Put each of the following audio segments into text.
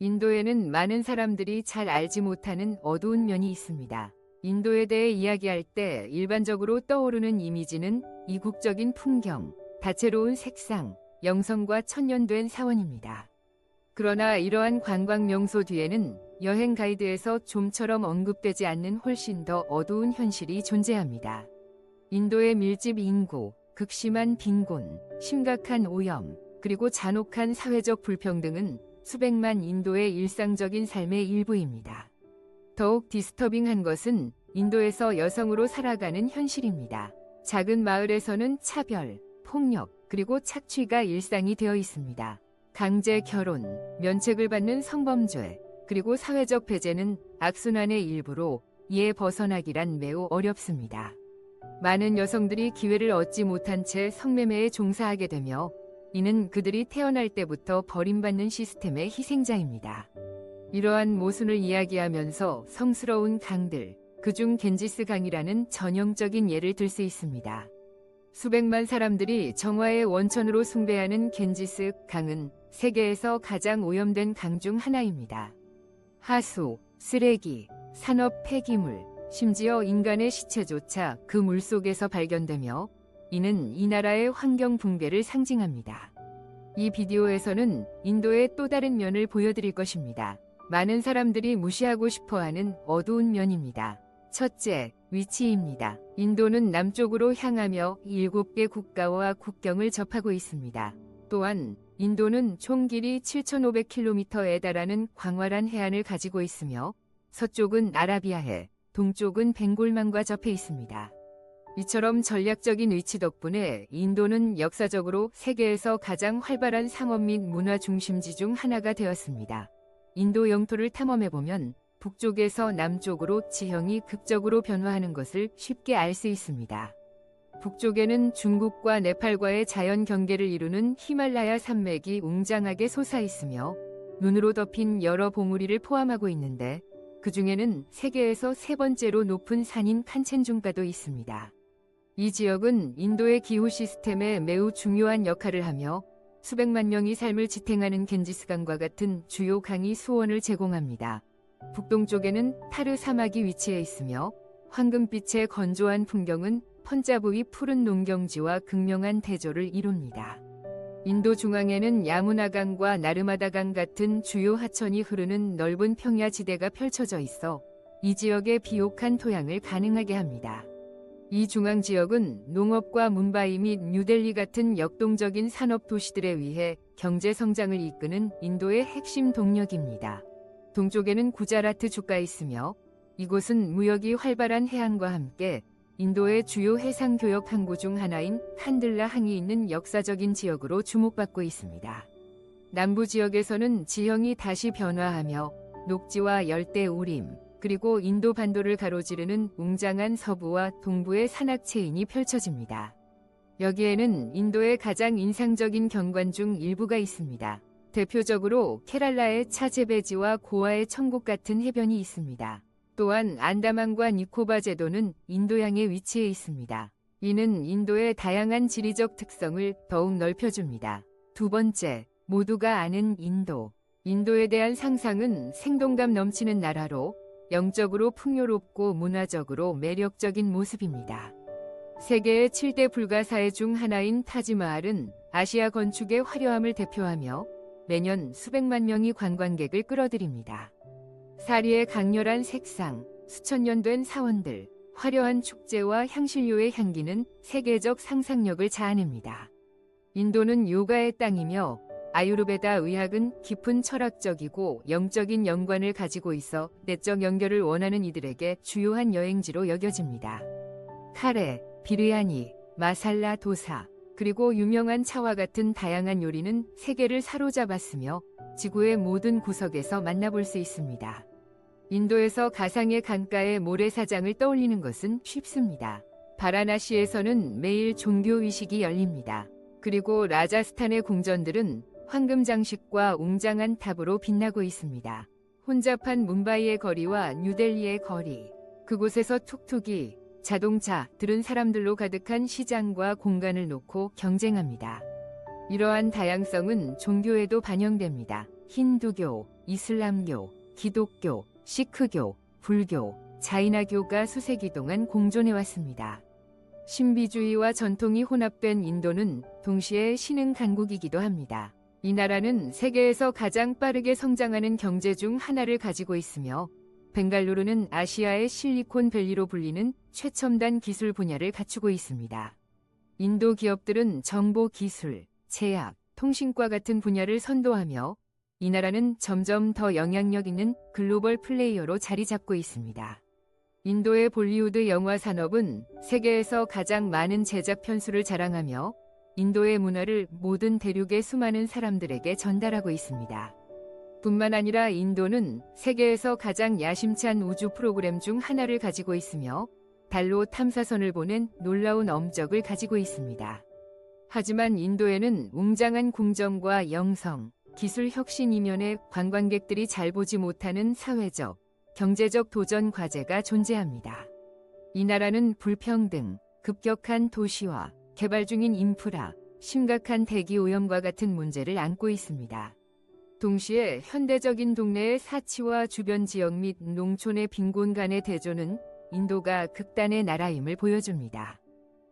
인도에는 많은 사람들이 잘 알지 못하는 어두운 면이 있습니다. 인도에 대해 이야기할 때 일반적으로 떠오르는 이미지는 이국적인 풍경, 다채로운 색상, 영성과 천년된 사원입니다. 그러나 이러한 관광 명소 뒤에는 여행 가이드에서 좀처럼 언급되지 않는 훨씬 더 어두운 현실이 존재합니다. 인도의 밀집 인구, 극심한 빈곤, 심각한 오염, 그리고 잔혹한 사회적 불평등은 수백만 인도의 일상적인 삶의 일부입니다. 더욱 디스터빙한 것은 인도에서 여성으로 살아가는 현실입니다. 작은 마을에서는 차별, 폭력, 그리고 착취가 일상이 되어 있습니다. 강제 결혼, 면책을 받는 성범죄, 그리고 사회적 배제는 악순환의 일부로 이에 벗어나기란 매우 어렵습니다. 많은 여성들이 기회를 얻지 못한 채 성매매에 종사하게 되며 이는 그들이 태어날 때부터 버림받는 시스템의 희생자입니다. 이러한 모순을 이야기하면서 성스러운 강들, 그중 겐지스 강이라는 전형적인 예를 들 수 있습니다. 수백만 사람들이 정화의 원천으로 숭배하는 겐지스 강은 세계에서 가장 오염된 강 중 하나입니다. 하수, 쓰레기, 산업 폐기물, 심지어 인간의 시체조차 그 물속에서 발견되며 이는 이 나라의 환경 붕괴를 상징합니다. 이 비디오에서는 인도의 또 다른 면을 보여드릴 것입니다. 많은 사람들이 무시하고 싶어하는 어두운 면입니다. 첫째, 위치입니다. 인도는 남쪽으로 향하며 7개 국가와 국경을 접하고 있습니다. 또한 인도는 총 길이 7,500km에 달하는 광활한 해안을 가지고 있으며 서쪽은 아라비아해, 동쪽은 벵골만과 접해 있습니다. 이처럼 전략적인 위치 덕분에 인도는 역사적으로 세계에서 가장 활발한 상업 및 문화 중심지 중 하나가 되었습니다. 인도 영토를 탐험해보면 북쪽에서 남쪽으로 지형이 극적으로 변화하는 것을 쉽게 알 수 있습니다. 북쪽에는 중국과 네팔과의 자연 경계를 이루는 히말라야 산맥이 웅장하게 솟아있으며 눈으로 덮인 여러 봉우리를 포함하고 있는데 그 중에는 세계에서 세 번째로 높은 산인 칸첸중가도 있습니다. 이 지역은 인도의 기후 시스템에 매우 중요한 역할을 하며 수백만 명이 삶을 지탱하는 겐지스강과 같은 주요 강이 수원을 제공합니다. 북동쪽에는 타르 사막이 위치해 있으며 황금빛의 건조한 풍경은 펀자브의 푸른 농경지와 극명한 대조를 이룹니다. 인도 중앙에는 야무나강과 나르마다강 같은 주요 하천이 흐르는 넓은 평야지대가 펼쳐져 있어 이 지역의 비옥한 토양을 가능하게 합니다. 이 중앙 지역은 농업과 뭄바이 및 뉴델리 같은 역동적인 산업 도시들에 의해 경제 성장을 이끄는 인도의 핵심 동력입니다. 동쪽에는 구자라트 주가 있으며 이곳은 무역이 활발한 해안과 함께 인도의 주요 해상 교역 항구 중 하나인 칸들라 항이 있는 역사적인 지역으로 주목받고 있습니다. 남부 지역에서는 지형이 다시 변화하며 녹지와 열대 우림, 그리고 인도 반도를 가로지르는 웅장한 서부와 동부의 산악 체인이 펼쳐집니다. 여기에는 인도의 가장 인상적인 경관 중 일부가 있습니다. 대표적으로 케랄라의 차제베지와 고아의 천국 같은 해변이 있습니다. 또한 안다만과 니코바 제도는 인도양에 위치해 있습니다. 이는 인도의 다양한 지리적 특성을 더욱 넓혀줍니다. 두 번째, 모두가 아는 인도. 인도에 대한 상상은 생동감 넘치는 나라로 영적으로 풍요롭고 문화적으로 매력적인 모습입니다. 세계의 7대 불가사의 중 하나인 타지마할은 아시아 건축의 화려함을 대표하며 매년 수백만 명의 관광객을 끌어들입니다. 사리의 강렬한 색상, 수천 년 된 사원들, 화려한 축제와 향신료의 향기는 세계적 상상력을 자아냅니다. 인도는 요가의 땅이며 아유르베다 의학은 깊은 철학적이고 영적인 연관을 가지고 있어 내적 연결을 원하는 이들에게 주요한 여행지로 여겨집니다. 카레, 비르야니, 마살라 도사, 그리고 유명한 차와 같은 다양한 요리는 세계를 사로잡았으며 지구의 모든 구석에서 만나볼 수 있습니다. 인도에서 가상의 강가의 모래사장을 떠올리는 것은 쉽습니다. 바라나시에서는 매일 종교 의식이 열립니다. 그리고 라자스탄의 궁전들은 황금 장식과 웅장한 탑으로 빛나고 있습니다. 혼잡한 뭄바이의 거리와 뉴델리의 거리, 그곳에서 툭툭이, 자동차, 들은 사람들로 가득한 시장과 공간을 놓고 경쟁합니다. 이러한 다양성은 종교에도 반영됩니다. 힌두교, 이슬람교, 기독교, 시크교, 불교, 자이나교가 수세기 동안 공존해왔습니다. 신비주의와 전통이 혼합된 인도는 동시에 신흥 강국이기도 합니다. 이 나라는 세계에서 가장 빠르게 성장하는 경제 중 하나를 가지고 있으며 벵갈루루는 아시아의 실리콘밸리로 불리는 최첨단 기술 분야를 갖추고 있습니다. 인도 기업들은 정보 기술, 제약, 통신과 같은 분야를 선도하며 이 나라는 점점 더 영향력 있는 글로벌 플레이어로 자리 잡고 있습니다. 인도의 볼리우드 영화 산업은 세계에서 가장 많은 제작 편수를 자랑하며 인도의 문화를 모든 대륙의 수많은 사람들에게 전달하고 있습니다. 뿐만 아니라 인도는 세계에서 가장 야심찬 우주 프로그램 중 하나를 가지고 있으며 달로 탐사선을 보낸 놀라운 업적을 가지고 있습니다. 하지만 인도에는 웅장한 궁정과 영성, 기술 혁신 이면에 관광객들이 잘 보지 못하는 사회적, 경제적 도전 과제가 존재합니다. 이 나라는 불평등, 급격한 도시화, 개발 중인 인프라, 심각한 대기 오염과 같은 문제를 안고 있습니다. 동시에 현대적인 동네의 사치와 주변 지역 및 농촌의 빈곤 간의 대조는 인도가 극단의 나라임을 보여줍니다.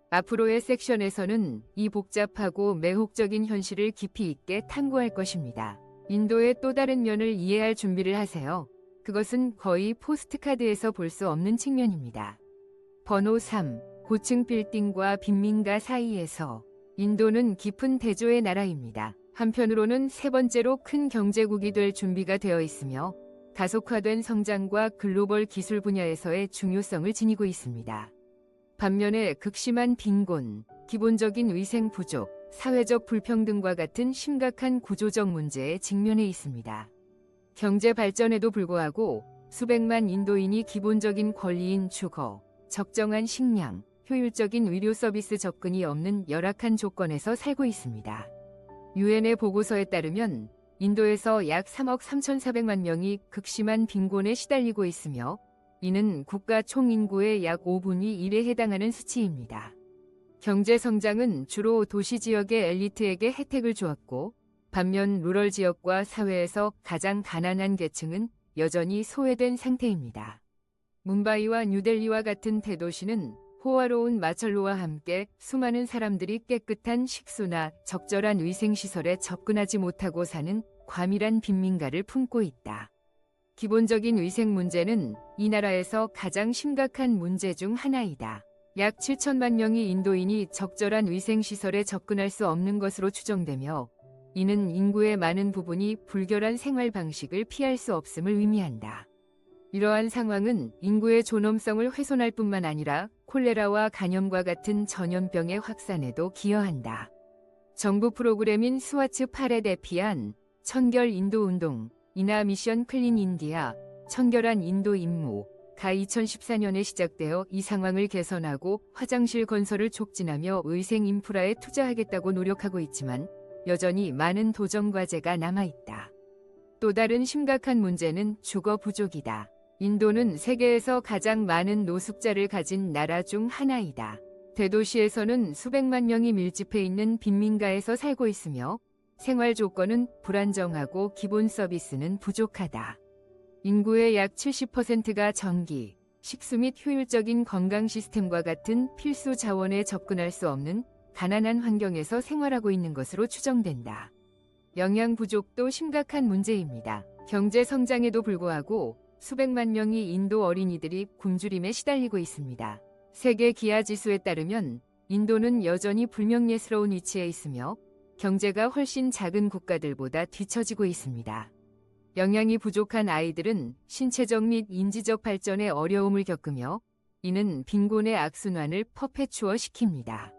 앞으로의 섹션에서는 이 복잡하고 매혹적인 현실을 깊이 있게 탐구할 것입니다. 인도의 또 다른 면을 이해할 준비를 하세요. 그것은 거의 포스트카드에서 볼 수 없는 측면입니다. 번호 3. 고층 빌딩과 빈민가 사이에서 인도는 깊은 대조의 나라입니다. 한편으로는 세 번째로 큰 경제국이 될 준비가 되어 있으며 가속화된 성장과 글로벌 기술 분야에서의 중요성을 지니고 있습니다. 반면에 극심한 빈곤, 기본적인 위생 부족, 사회적 불평등과 같은 심각한 구조적 문제에 직면해 있습니다. 경제 발전에도 불구하고 수백만 인도인이 기본적인 권리인 주거, 적정한 식량, 효율적인 의료 서비스 접근이 없는 열악한 조건에서 살고 있습니다. 유엔의 보고서에 따르면 인도에서 약 3억 3,400만 명이 극심한 빈곤에 시달리고 있으며 이는 국가 총인구의 약 5분의 1에 해당하는 수치입니다. 경제 성장은 주로 도시 지역의 엘리트에게 혜택을 주었고 반면 루럴 지역과 사회에서 가장 가난한 계층은 여전히 소외된 상태입니다. 뭄바이와 뉴델리와 같은 대도시는 호화로운 마철로와 함께 수많은 사람들이 깨끗한 식수나 적절한 위생시설에 접근하지 못하고 사는 과밀한 빈민가를 품고 있다. 기본적인 위생 문제는 이 나라에서 가장 심각한 문제 중 하나이다. 약 7천만 명의 인도인이 적절한 위생시설에 접근할 수 없는 것으로 추정되며 이는 인구의 많은 부분이 불결한 생활 방식을 피할 수 없음을 의미한다. 이러한 상황은 인구의 존엄성을 훼손할 뿐만 아니라 콜레라와 간염과 같은 전염병의 확산에도 기여한다. 정부 프로그램인 스와츠 파렛에 대피한 청결 인도 운동, 이나 미션 클린 인디아, 청결한 인도 임무가 2014년에 시작되어 이 상황을 개선하고 화장실 건설을 촉진하며 위생 인프라에 투자하겠다고 노력하고 있지만 여전히 많은 도전 과제가 남아있다. 또 다른 심각한 문제는 주거 부족이다. 인도는 세계에서 가장 많은 노숙자를 가진 나라 중 하나이다. 대도시에서는 수백만 명이 밀집해 있는 빈민가에서 살고 있으며 생활 조건은 불안정하고 기본 서비스는 부족하다. 인구의 약 70%가 전기, 식수 및 효율적인 건강 시스템과 같은 필수 자원에 접근할 수 없는 가난한 환경에서 생활하고 있는 것으로 추정된다. 영양 부족도 심각한 문제입니다. 경제 성장에도 불구하고 수백만 명의 인도 어린이들이 굶주림에 시달리고 있습니다. 세계 기아 지수에 따르면 인도는 여전히 불명예스러운 위치에 있으며 경제가 훨씬 작은 국가들보다 뒤처지고 있습니다. 영양이 부족한 아이들은 신체적 및 인지적 발전에 어려움을 겪으며 이는 빈곤의 악순환을 퍼페추어 시킵니다.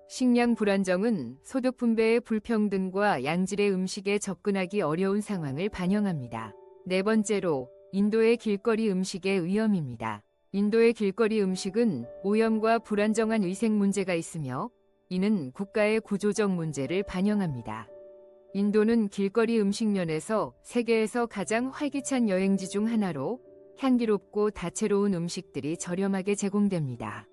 식량 불안정은 소득 분배의 불평등과 양질의 음식에 접근하기 어려운 상황을 반영합니다. 네 번째로 인도의 길거리 음식의 위험입니다. 인도의 길거리 음식은 오염과 불안정한 위생 문제가 있으며 이는 국가의 구조적 문제를 반영합니다. 인도는 길거리 음식 면에서 세계에서 가장 활기찬 여행지 중 하나로 향기롭고 다채로운 음식들이 저렴하게 제공됩니다.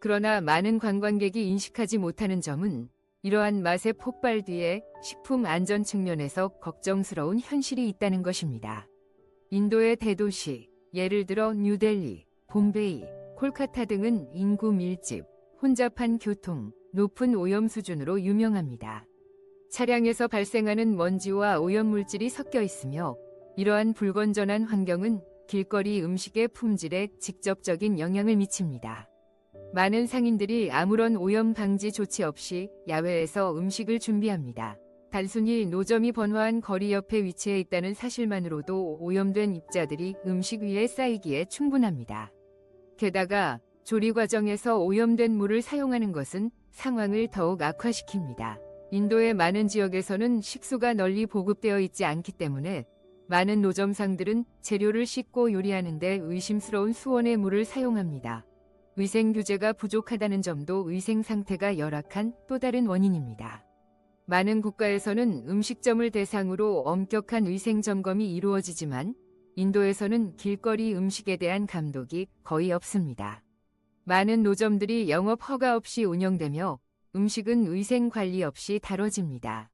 그러나 많은 관광객이 인식하지 못하는 점은 이러한 맛의 폭발 뒤에 식품 안전 측면에서 걱정스러운 현실이 있다는 것입니다. 인도의 대도시, 예를 들어 뉴델리, 봄베이, 콜카타 등은 인구 밀집, 혼잡한 교통, 높은 오염 수준으로 유명합니다. 차량에서 발생하는 먼지와 오염물질이 섞여 있으며 이러한 불건전한 환경은 길거리 음식의 품질에 직접적인 영향을 미칩니다. 많은 상인들이 아무런 오염 방지 조치 없이 야외에서 음식을 준비합니다. 단순히 노점이 번화한 거리 옆에 위치해 있다는 사실만으로도 오염된 입자들이 음식 위에 쌓이기에 충분합니다. 게다가 조리 과정에서 오염된 물을 사용하는 것은 상황을 더욱 악화시킵니다. 인도의 많은 지역에서는 식수가 널리 보급되어 있지 않기 때문에 많은 노점상들은 재료를 씻고 요리하는 데 의심스러운 수원의 물을 사용합니다. 위생 규제가 부족하다는 점도 위생 상태가 열악한 또 다른 원인입니다. 많은 국가에서는 음식점을 대상으로 엄격한 위생 점검이 이루어지지만 인도에서는 길거리 음식에 대한 감독이 거의 없습니다. 많은 노점들이 영업 허가 없이 운영되며 음식은 위생 관리 없이 다뤄집니다.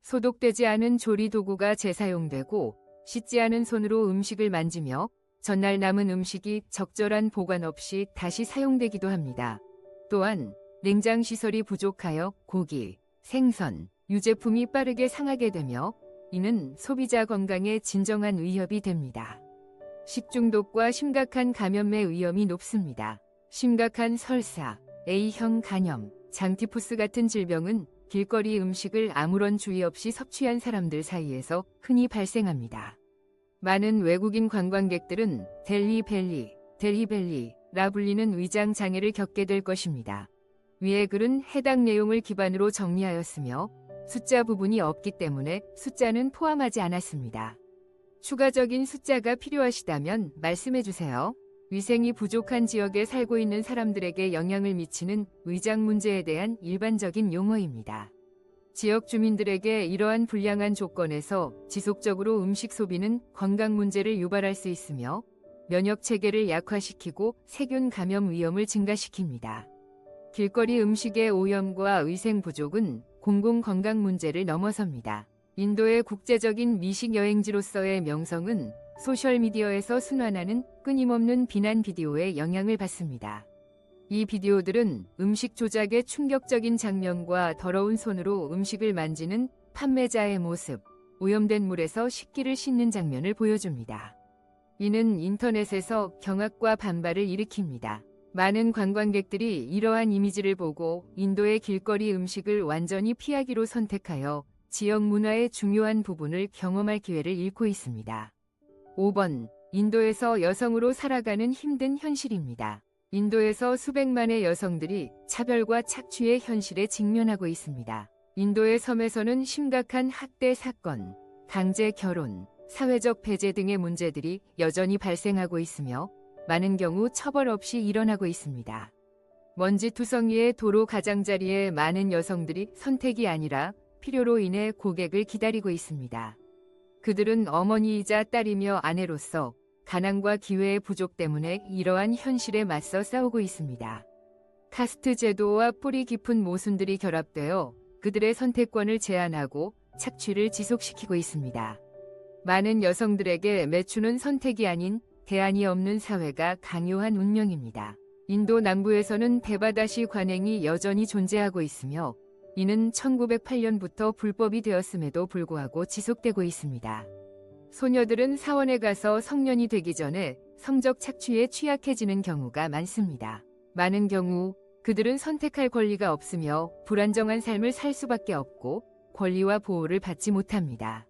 소독되지 않은 조리 도구가 재사용되고 씻지 않은 손으로 음식을 만지며 전날 남은 음식이 적절한 보관 없이 다시 사용되기도 합니다. 또한 냉장 시설이 부족하여 고기, 생선, 유제품이 빠르게 상하게 되며 이는 소비자 건강에 진정한 위협이 됩니다. 식중독과 심각한 감염의 위험이 높습니다. 심각한 설사, A형 간염, 장티푸스 같은 질병은 길거리 음식을 아무런 주의 없이 섭취한 사람들 사이에서 흔히 발생합니다. 많은 외국인 관광객들은 델히벨리라 불리는 위장 장애를 겪게 될 것입니다. 위의 글은 해당 내용을 기반으로 정리하였으며 숫자 부분이 없기 때문에 숫자는 포함하지 않았습니다. 추가적인 숫자가 필요하시다면 말씀해 주세요. 위생이 부족한 지역에 살고 있는 사람들에게 영향을 미치는 위장 문제에 대한 일반적인 용어입니다. 지역 주민들에게 이러한 불량한 조건에서 지속적으로 음식 소비는 건강 문제를 유발할 수 있으며 면역 체계를 약화시키고 세균 감염 위험을 증가시킵니다. 길거리 음식의 오염과 위생 부족은 공공 건강 문제를 넘어섭니다. 인도의 국제적인 미식 여행지로서의 명성은 소셜미디어에서 순환하는 끊임없는 비난 비디오에 영향을 받습니다. 이 비디오들은 음식 조작의 충격적인 장면과 더러운 손으로 음식을 만지는 판매자의 모습, 오염된 물에서 식기를 씻는 장면을 보여줍니다. 이는 인터넷에서 경악과 반발을 일으킵니다. 많은 관광객들이 이러한 이미지를 보고 인도의 길거리 음식을 완전히 피하기로 선택하여 지역 문화의 중요한 부분을 경험할 기회를 잃고 있습니다. 5번, 인도에서 여성으로 살아가는 힘든 현실입니다. 인도에서 수백만의 여성들이 차별과 착취의 현실에 직면하고 있습니다. 인도의 섬에서는 심각한 학대 사건, 강제 결혼, 사회적 배제 등의 문제들이 여전히 발생하고 있으며 많은 경우 처벌 없이 일어나고 있습니다. 먼지투성이의 도로 가장자리에 많은 여성들이 선택이 아니라 필요로 인해 고객을 기다리고 있습니다. 그들은 어머니이자 딸이며 아내로서 가난과 기회의 부족 때문에 이러한 현실에 맞서 싸우고 있습니다. 카스트 제도와 뿌리 깊은 모순들이 결합되어 그들의 선택권을 제한하고 착취를 지속시키고 있습니다. 많은 여성들에게 매춘은 선택이 아닌 대안이 없는 사회가 강요한 운명입니다. 인도 남부에서는 데바다시 관행이 여전히 존재하고 있으며 이는 1908년부터 불법이 되었음에도 불구하고 지속되고 있습니다. 소녀들은 사원에 가서 성년이 되기 전에 성적 착취에 취약해지는 경우가 많습니다. 많은 경우 그들은 선택할 권리가 없으며 불안정한 삶을 살 수밖에 없고 권리와 보호를 받지 못합니다.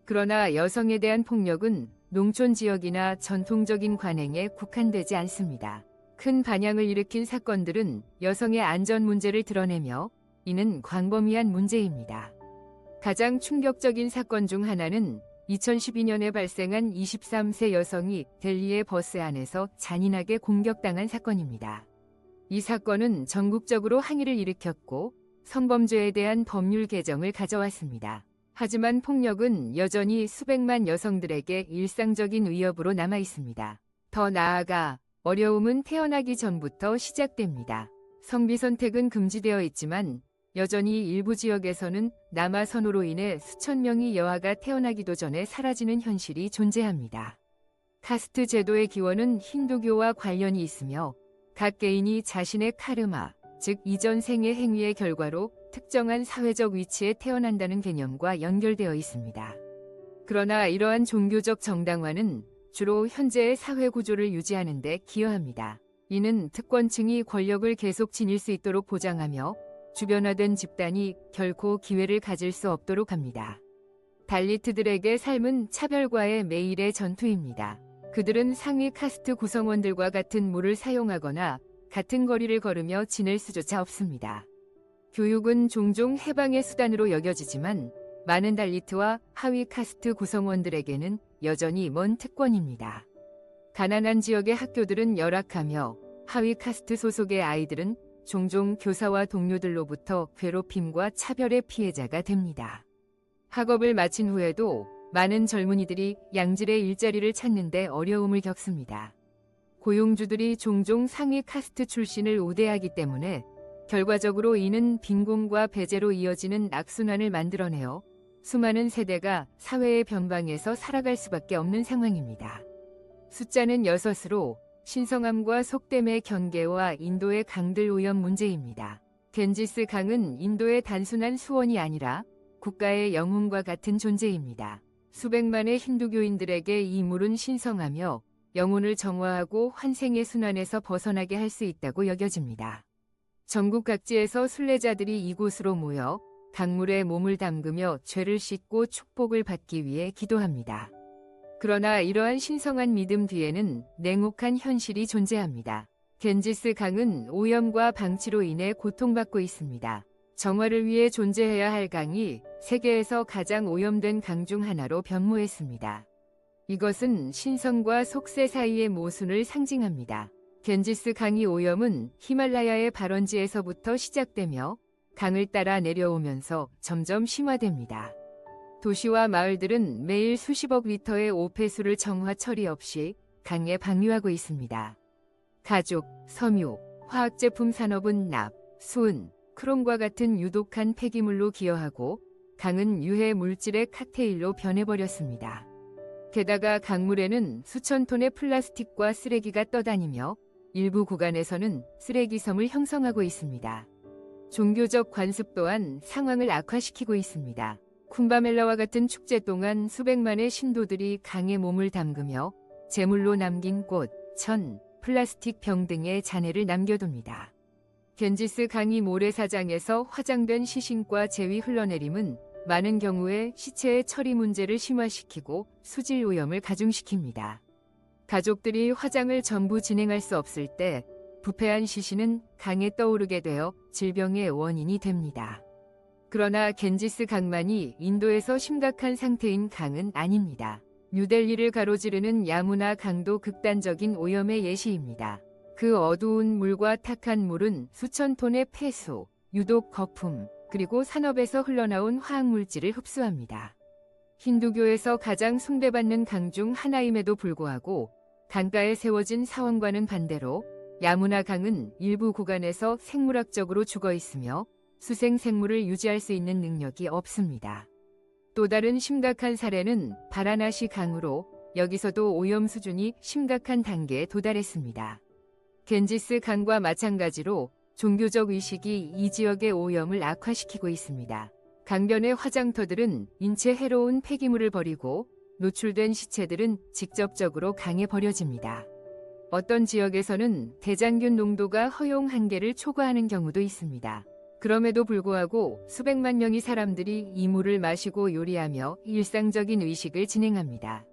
그러나 여성에 대한 폭력은 농촌 지역이나 전통적인 관행에 국한되지 않습니다. 큰 반향을 일으킨 사건들은 여성의 안전 문제를 드러내며 이는 광범위한 문제입니다. 가장 충격적인 사건 중 하나는 2012년에 발생한 23세 여성이 델리의 버스 안에서 잔인하게 공격당한 사건입니다. 이 사건은 전국적으로 항의를 일으켰고 성범죄에 대한 법률 개정을 가져왔습니다. 하지만 폭력은 여전히 수백만 여성들에게 일상적인 위협으로 남아 있습니다. 더 나아가 어려움은 태어나기 전부터 시작됩니다. 성비 선택은 금지되어 있지만 여전히 일부 지역에서는 남아 선호로 인해 수천 명의 여아가 태어나기도 전에 사라지는 현실이 존재합니다. 카스트 제도의 기원은 힌두교와 관련이 있으며 각 개인이 자신의 카르마, 즉 이전 생의 행위의 결과로 특정한 사회적 위치에 태어난다는 개념과 연결되어 있습니다. 그러나 이러한 종교적 정당화는 주로 현재의 사회 구조를 유지하는 데 기여합니다. 이는 특권층이 권력을 계속 지닐 수 있도록 보장하며 주변화된 집단이 결코 기회를 가질 수 없도록 합니다. 달리트들에게 삶은 차별과의 매일의 전투입니다. 그들은 상위 카스트 구성원들과 같은 물을 사용하거나 같은 거리를 걸으며 지낼 수조차 없습니다. 교육은 종종 해방의 수단으로 여겨지지만 많은 달리트와 하위 카스트 구성원들에게는 여전히 먼 특권입니다. 가난한 지역의 학교들은 열악하며 하위 카스트 소속의 아이들은 종종 교사와 동료들로부터 괴롭힘과 차별의 피해자가 됩니다. 학업을 마친 후에도 많은 젊은이들이 양질의 일자리를 찾는 데 어려움을 겪습니다. 고용주들이 종종 상위 카스트 출신을 우대하기 때문에 결과적으로 이는 빈곤과 배제로 이어지는 악순환을 만들어내어 수많은 세대가 사회의 변방에서 살아갈 수밖에 없는 상황입니다. 숫자는 6으로 신성함과 속됨의 경계와 인도의 강들 오염 문제입니다. 겐지스 강은 인도의 단순한 수원이 아니라 국가의 영혼과 같은 존재입니다. 수백만의 힌두교인들에게 이 물은 신성하며 영혼을 정화하고 환생의 순환에서 벗어나게 할 수 있다고 여겨집니다. 전국 각지에서 순례자들이 이곳으로 모여 강물에 몸을 담그며 죄를 씻고 축복을 받기 위해 기도합니다. 그러나 이러한 신성한 믿음 뒤에는 냉혹한 현실이 존재합니다. 겐지스 강은 오염과 방치로 인해 고통받고 있습니다. 정화를 위해 존재해야 할 강이 세계에서 가장 오염된 강 중 하나로 변모했습니다. 이것은 신성과 속세 사이의 모순을 상징합니다. 겐지스 강의 오염은 히말라야의 발원지에서부터 시작되며 강을 따라 내려오면서 점점 심화됩니다. 도시와 마을들은 매일 수십억 리터의 오폐수를 정화 처리 없이 강에 방류하고 있습니다. 가죽, 섬유, 화학제품 산업은 납, 수은, 크롬과 같은 유독한 폐기물로 기여하고 강은 유해 물질의 칵테일로 변해버렸습니다. 게다가 강물에는 수천 톤의 플라스틱과 쓰레기가 떠다니며 일부 구간에서는 쓰레기섬을 형성하고 있습니다. 종교적 관습 또한 상황을 악화시키고 있습니다. 쿰바멜라와 같은 축제 동안 수백만의 신도들이 강에 몸을 담그며 제물로 남긴 꽃, 천, 플라스틱 병 등의 잔해를 남겨둡니다. 겐지스 강이 모래사장에서 화장된 시신과 제위 흘러내림은 많은 경우에 시체의 처리 문제를 심화시키고 수질 오염을 가중시킵니다. 가족들이 화장을 전부 진행할 수 없을 때 부패한 시신은 강에 떠오르게 되어 질병의 원인이 됩니다. 그러나 겐지스 강만이 인도에서 심각한 상태인 강은 아닙니다. 뉴델리를 가로지르는 야무나 강도 극단적인 오염의 예시입니다. 그 어두운 물과 탁한 물은 수천 톤의 폐수, 유독 거품, 그리고 산업에서 흘러나온 화학물질을 흡수합니다. 힌두교에서 가장 숭배받는 강 중 하나임에도 불구하고 강가에 세워진 사원과는 반대로 야무나 강은 일부 구간에서 생물학적으로 죽어 있으며 수생 생물을 유지할 수 있는 능력이 없습니다. 또 다른 심각한 사례는 바라나시 강으로 여기서도 오염 수준이 심각한 단계에 도달했습니다. 겐지스 강과 마찬가지로 종교적 의식이 이 지역의 오염을 악화시키고 있습니다. 강변의 화장터들은 인체 해로운 폐기물을 버리고 노출된 시체들은 직접적으로 강에 버려집니다. 어떤 지역에서는 대장균 농도가 허용 한계를 초과하는 경우도 있습니다. 그럼에도 불구하고 수백만 명의 사람들이 이 물을 마시고 요리하며 일상적인 의식을 진행합니다.